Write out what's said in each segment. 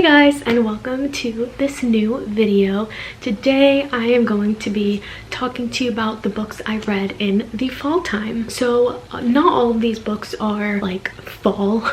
Hey guys, and welcome to this new video. Today I am going to be talking to you about the books I read in the fall time. So not all of these books are like fall,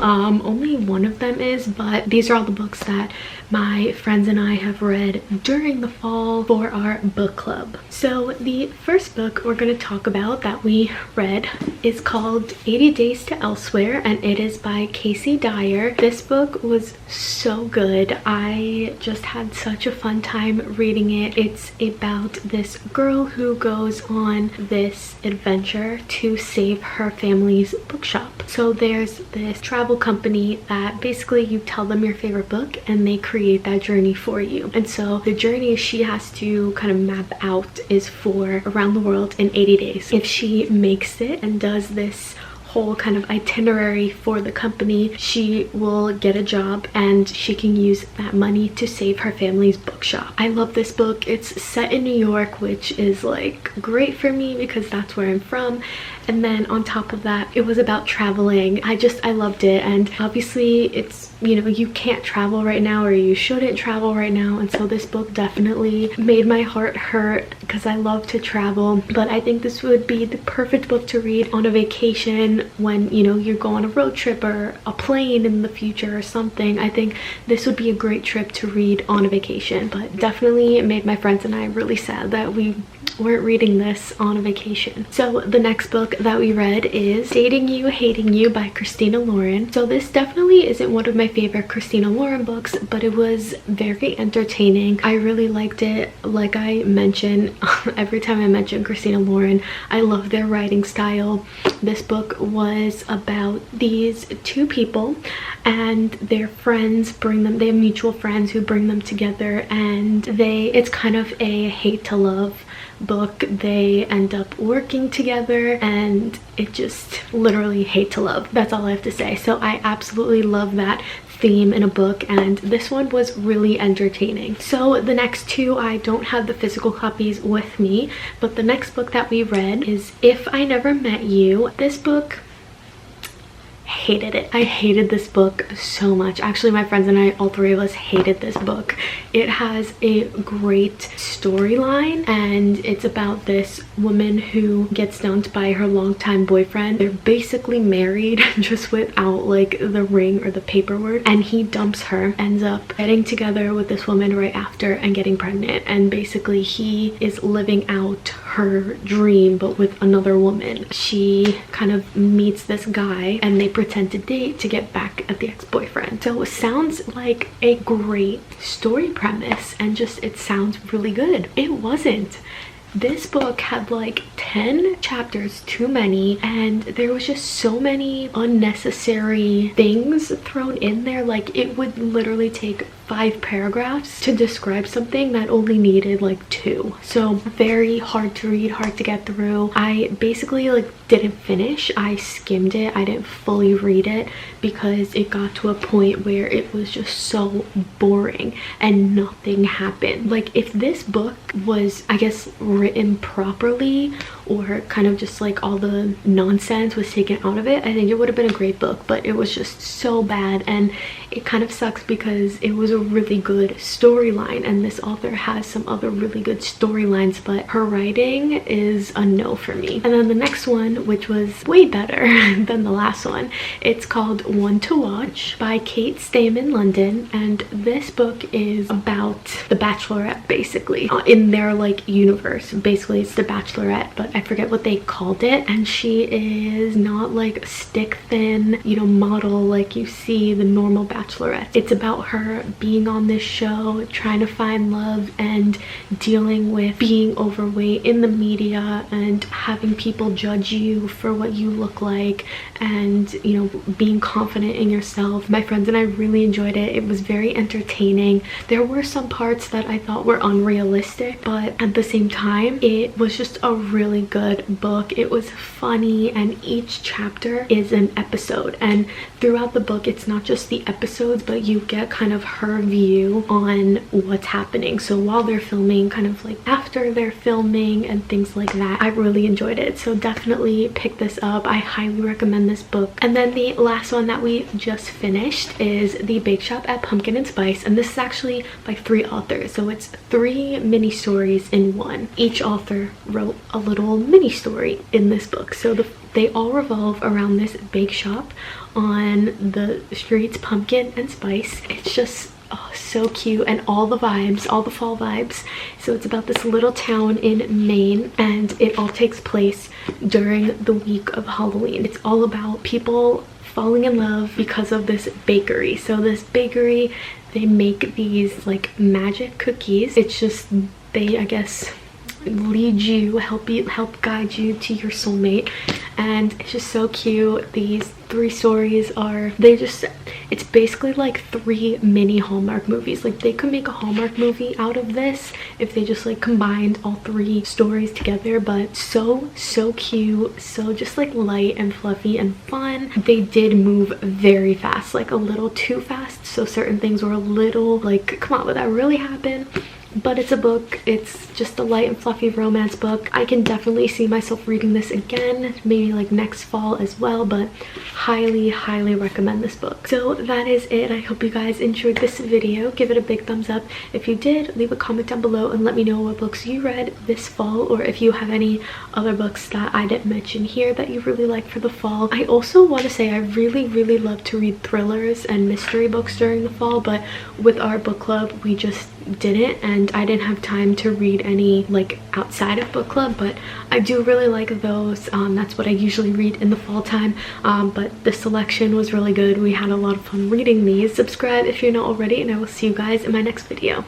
only one of them is, but these are all the books that my friends and I have read during the fall for our book club. So the first book we're going to talk about that we read is called 80 Days to Elsewhere, and it is by Casey Dyer. This book was so good. I just had such a fun time reading it. It's about this girl who goes on this adventure to save her family's bookshop. So there's this travel company that basically you tell them your favorite book and they create that journey for you. And so the journey she has to kind of map out is for around the world in 80 days. If she makes it and does this whole kind of itinerary for the company, she will get a job and she can use that money to save her family's bookshop. I love this book. It's set in New York, which is like great for me because that's where I'm from. And then on top of that, it was about traveling. I loved it. And obviously it's, you know, you can't travel right now, or you shouldn't travel right now. And so this book definitely made my heart hurt because I love to travel. But I think this would be the perfect book to read on a vacation when, you know, you go on a road trip or a plane in the future or something. I think this would be a great trip to read on a vacation. But definitely it made my friends and I really sad that we weren't reading this on a vacation. So the next book that we read is Dating You, Hating You by Christina Lauren. So this definitely isn't one of my favorite Christina Lauren books, but it was very entertaining. I really liked it. Like I mention every time I mention Christina Lauren, I love their writing style. This book was about these two people and their friends bring them, they have mutual friends who bring them together, and it's kind of a hate to love book. They end up working together and it just literally hate to love. That's all I have to say. So I absolutely love that theme in a book, and this one was really entertaining. So the next two, I don't have the physical copies with me, but the next book that we read is If I Never Met You. This book, hated it. I hated this book so much. Actually, my friends and I, all three of us, hated this book. It has a great storyline, and it's about this woman who gets dumped by her longtime boyfriend. They're basically married just without like the ring or the paperwork, and he dumps her, ends up getting together with this woman right after and getting pregnant, and basically he is living out her dream but with another woman. She kind of meets this guy and they pretend to date to get back at the ex-boyfriend. So it sounds like a great story premise, and just it sounds really good. It wasn't. This book had like 10 chapters too many, and there was just so many unnecessary things thrown in there. Like it would literally take 5 paragraphs to describe something that only needed like 2. So very hard to read, hard to get through. I basically like didn't finish. I skimmed it. I didn't fully read it because it got to a point where it was just so boring and nothing happened. Like if this book was, I guess, written properly, or kind of just like all the nonsense was taken out of it, I think it would have been a great book. But it was just so bad, and it kind of sucks because it was a really good storyline, and this author has some other really good storylines, but her writing is a no for me. And then the next one, which was way better than the last one, it's called One to Watch by Kate Stayman London, and this book is about the Bachelorette, basically in their like universe. Basically it's the Bachelorette, but I forget what they called it, and she is not like stick thin, you know, model like you see the normal Bachelorette. It's about her being on this show, trying to find love, and dealing with being overweight in the media and having people judge you for what you look like, and, you know, being confident in yourself. My friends and I really enjoyed it. It was very entertaining. There were some parts that I thought were unrealistic, but at the same time it was just a really good book. It was funny, and each chapter is an episode, and throughout the book it's not just the episodes, but you get kind of her view on what's happening. So while they're filming, kind of like after they're filming and things like that. I really enjoyed it, so definitely pick this up. I highly recommend this book. And then the last one that we just finished is the Bakeshop at Pumpkin and Spice, and this is actually by 3 authors, so it's 3 mini stories in one. Each author wrote a little mini story in this book, so they all revolve around this bake shop on the streets Pumpkin and Spice. It's just so cute, and all the vibes, all the fall vibes. So it's about this little town in Maine, and it all takes place during the week of Halloween. It's all about people falling in love because of this bakery. So this bakery, they make these like magic cookies. It's just, they, I guess, lead you, help guide you to your soulmate, and it's just so cute. These 3 stories are, it's basically like 3 mini Hallmark movies. Like they could make a Hallmark movie out of this if they just like combined all 3 stories together. But so cute, so just like light and fluffy and fun. They did move very fast, like a little too fast, so certain things were a little like, come on, would that really happen? But it's a book, it's just a light and fluffy romance book. I can definitely see myself reading this again, maybe like next fall as well, but highly recommend this book. So that is it. I hope you guys enjoyed this video. Give it a big thumbs up if you did. Leave a comment down below and let me know what books you read this fall, or if you have any other books that I didn't mention here that you really like for the fall. I also want to say I really love to read thrillers and mystery books during the fall, but with our book club we just didn't, and I didn't have time to read any like outside of book club, but I do really like those. That's what I usually read in the fall time, but the selection was really good. We had a lot of fun reading these. Subscribe if you're not already, and I will see you guys in my next video.